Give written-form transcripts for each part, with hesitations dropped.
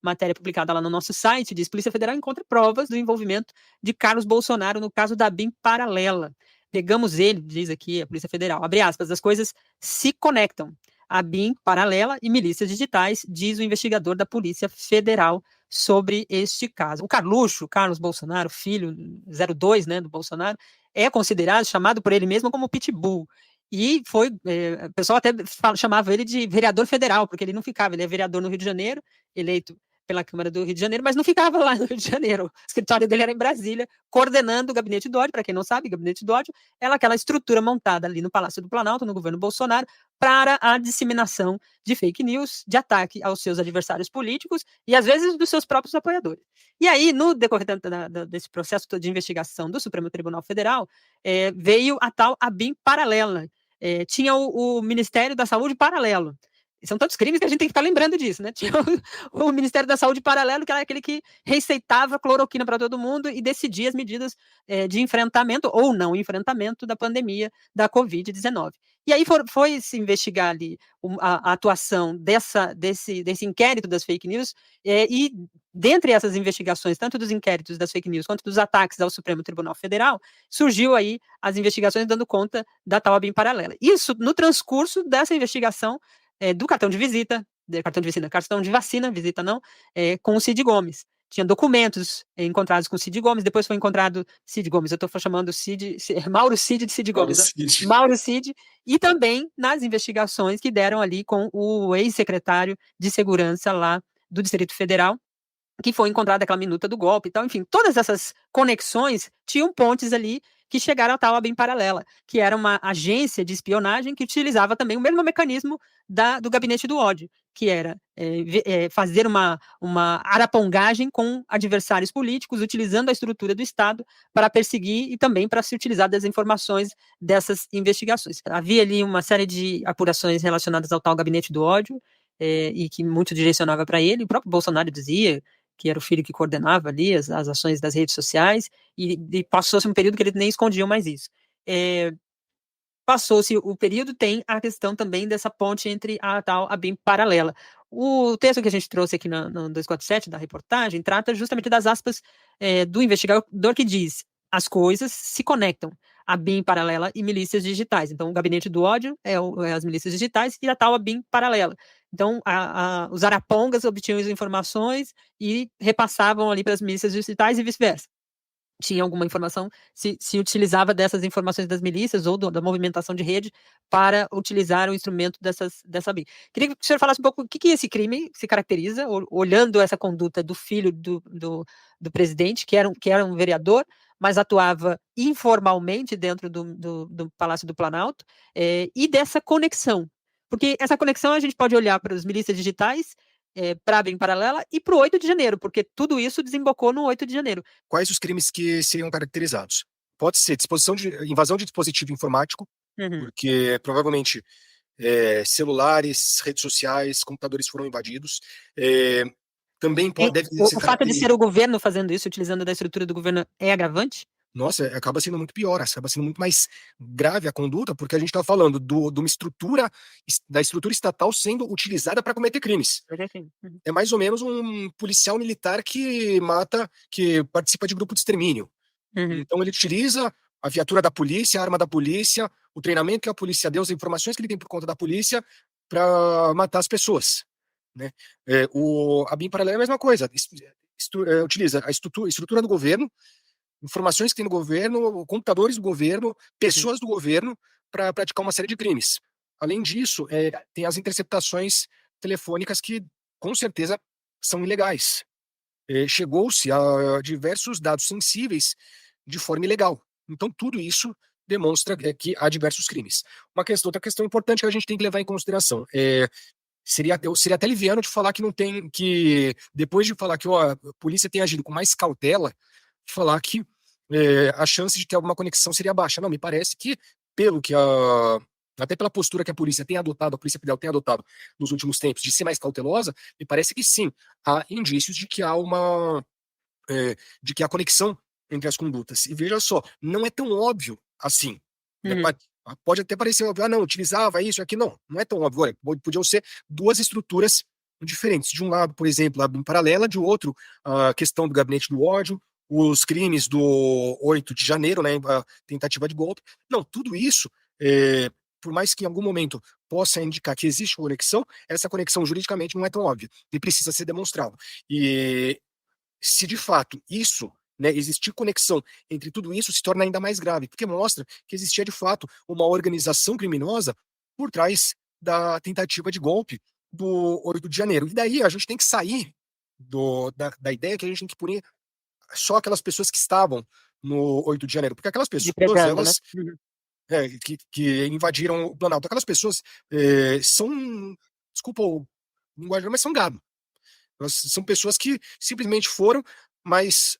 matéria publicada lá no nosso site, diz: Polícia Federal encontra provas do envolvimento de Carlos Bolsonaro no caso da BIM paralela. Pegamos ele, diz aqui a Polícia Federal, abre aspas, as coisas se conectam. A BIM paralela e milícias digitais, diz o investigador da Polícia Federal sobre este caso. O Carluxo, Carlos Bolsonaro, filho 02, né, do Bolsonaro, é considerado, chamado por ele mesmo como Pitbull. E foi, o pessoal até chamava ele de vereador federal, porque ele não ficava, ele é vereador no Rio de Janeiro, eleito pela Câmara do Rio de Janeiro, mas não ficava lá no Rio de Janeiro. O escritório dele era em Brasília, coordenando o gabinete do ódio. Para quem não sabe, gabinete do ódio é aquela estrutura montada ali no Palácio do Planalto, no governo Bolsonaro, para a disseminação de fake news, de ataque aos seus adversários políticos e, às vezes, dos seus próprios apoiadores. E aí, no decorrer desse processo de investigação do Supremo Tribunal Federal, veio a tal ABIN paralela. Tinha o Ministério da Saúde paralelo. São tantos crimes que a gente tem que ficar lembrando disso, né? Tinha o Ministério da Saúde paralelo, que era aquele que receitava cloroquina para todo mundo e decidia as medidas de enfrentamento ou não enfrentamento da pandemia da Covid-19. E aí foi se investigar ali a atuação desse inquérito das fake news, e dentre essas investigações, tanto dos inquéritos das fake news quanto dos ataques ao Supremo Tribunal Federal, surgiu aí as investigações dando conta da tal ABIN paralela. Isso no transcurso dessa investigação do cartão de visita, cartão de vacina, visita não, com o Cid Gomes. Tinha documentos encontrados com o Cid Gomes, depois foi encontrado Cid Gomes, eu estou chamando Mauro Cid de Cid Gomes. Mauro Cid, e também nas investigações que deram ali com o ex-secretário de Segurança lá do Distrito Federal, que foi encontrada aquela minuta do golpe e tal, enfim, todas essas conexões tinham pontes ali que chegaram à tal ABIN paralela, que era uma agência de espionagem que utilizava também o mesmo mecanismo do gabinete do ódio, que era fazer uma arapongagem com adversários políticos, utilizando a estrutura do Estado para perseguir e também para se utilizar das informações dessas investigações. Havia ali uma série de apurações relacionadas ao tal gabinete do ódio, e que muito direcionava para ele. O próprio Bolsonaro dizia que era o filho que coordenava ali as ações das redes sociais, e passou-se um período que ele nem escondiam mais isso. Passou-se o período, tem a questão também dessa ponte entre a tal ABIN paralela. O texto que a gente trouxe aqui no 247 da reportagem trata justamente das aspas do investigador, que diz: as coisas se conectam, ABIN paralela e milícias digitais. Então, o gabinete do ódio é as milícias digitais e a tal ABIN paralela. Então, os arapongas obtinham as informações e repassavam ali para as milícias digitais e vice-versa. Tinha alguma informação, se utilizava dessas informações das milícias ou da movimentação de rede para utilizar o instrumento dessa BIM. Queria que o senhor falasse um pouco o que esse crime se caracteriza, olhando essa conduta do filho do presidente, que era um vereador, mas atuava informalmente dentro do Palácio do Planalto, e dessa conexão. Porque essa conexão a gente pode olhar para as milícias digitais, para a BIM paralela e para o 8 de janeiro, porque tudo isso desembocou no 8 de janeiro. Quais os crimes que seriam caracterizados? Pode ser invasão de dispositivo informático, porque provavelmente celulares, redes sociais, computadores foram invadidos. Também deve ser o fato de ser o governo fazendo isso, utilizando da estrutura do governo, é agravante? Nossa, acaba sendo muito pior, acaba sendo muito mais grave a conduta, porque a gente está falando de uma estrutura, da estrutura estatal sendo utilizada para cometer crimes. É mais ou menos um policial militar que participa de grupo de extermínio. Então ele utiliza a viatura da polícia, a arma da polícia, o treinamento que a polícia deu, as informações que ele tem por conta da polícia para matar as pessoas, né? A BIM paralela é a mesma coisa, utiliza a estrutura do governo, informações que tem no governo, computadores do governo, pessoas do governo, para praticar uma série de crimes. Além disso, tem as interceptações telefônicas que, com certeza, são ilegais. Chegou-se a diversos dados sensíveis de forma ilegal. Então, tudo isso demonstra que há diversos crimes. Outra questão importante que a gente tem que levar em consideração seria até liviano de falar que não tem, que depois de falar que a polícia tem agido com mais cautela, falar que a chance de ter alguma conexão seria baixa. Não, me parece que, até pela postura que a Polícia Federal tem adotado nos últimos tempos, de ser mais cautelosa, me parece que sim, há indícios de que há conexão entre as condutas. E veja só, não é tão óbvio assim. Pode até parecer óbvio, não, utilizava isso aqui, não é tão óbvio. Olha, podiam ser duas estruturas diferentes. De um lado, por exemplo, a BIM paralela, de outro, a questão do gabinete do ódio, os crimes do 8 de janeiro, né, a tentativa de golpe. Não, tudo isso, por mais que em algum momento possa indicar que existe conexão, essa conexão juridicamente não é tão óbvia e precisa ser demonstrado. E se de fato isso, né, existir conexão entre tudo isso, se torna ainda mais grave, porque mostra que existia de fato uma organização criminosa por trás da tentativa de golpe do 8 de janeiro. E daí a gente tem que sair da ideia que a gente tem que punir só aquelas pessoas que estavam no 8 de janeiro, porque aquelas De pessoas, pretendo, né? elas que invadiram o Planalto, aquelas pessoas são, desculpa o linguagem, mas são gado. São pessoas que simplesmente foram, mas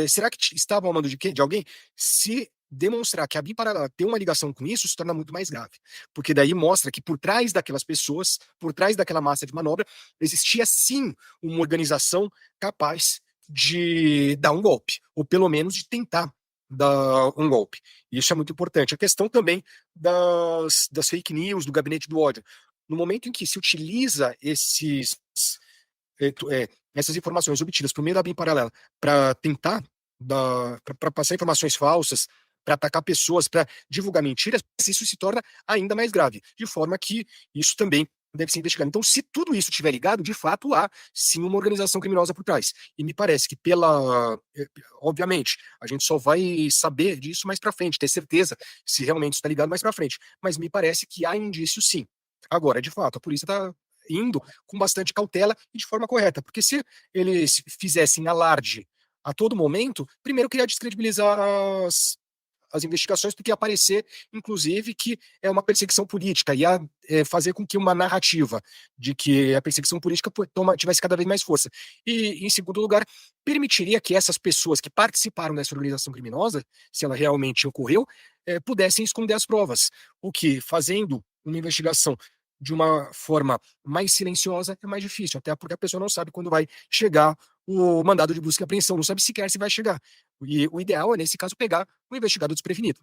será que estavam ao mando de quê? De alguém? Se demonstrar que a BIM paralela tem uma ligação com isso, se torna muito mais grave. Porque daí mostra que por trás daquelas pessoas, por trás daquela massa de manobra, existia sim uma organização capaz de dar um golpe, ou pelo menos de tentar dar um golpe. Isso é muito importante. A questão também das fake news, do gabinete do ódio. No momento em que se utiliza essas informações obtidas por meio da BIM paralela para tentar para passar informações falsas, para atacar pessoas, para divulgar mentiras, isso se torna ainda mais grave, de forma que isso também deve ser investigado. Então, se tudo isso estiver ligado, de fato há sim uma organização criminosa por trás. E me parece que obviamente, a gente só vai saber disso mais para frente, ter certeza se realmente está ligado mais para frente. Mas me parece que há indícios sim. Agora, de fato, a polícia está indo com bastante cautela e de forma correta, porque se eles fizessem alarde a todo momento, primeiro queria descredibilizar as investigações, porque ia aparecer, inclusive, que é uma perseguição política, ia fazer com que uma narrativa de que a perseguição política tivesse cada vez mais força. E, em segundo lugar, permitiria que essas pessoas que participaram dessa organização criminosa, se ela realmente ocorreu, pudessem esconder as provas, o que, fazendo uma investigação de uma forma mais silenciosa é mais difícil, até porque a pessoa não sabe quando vai chegar o mandado de busca e apreensão, não sabe sequer se vai chegar. E o ideal é, nesse caso, pegar o investigado desprevenido.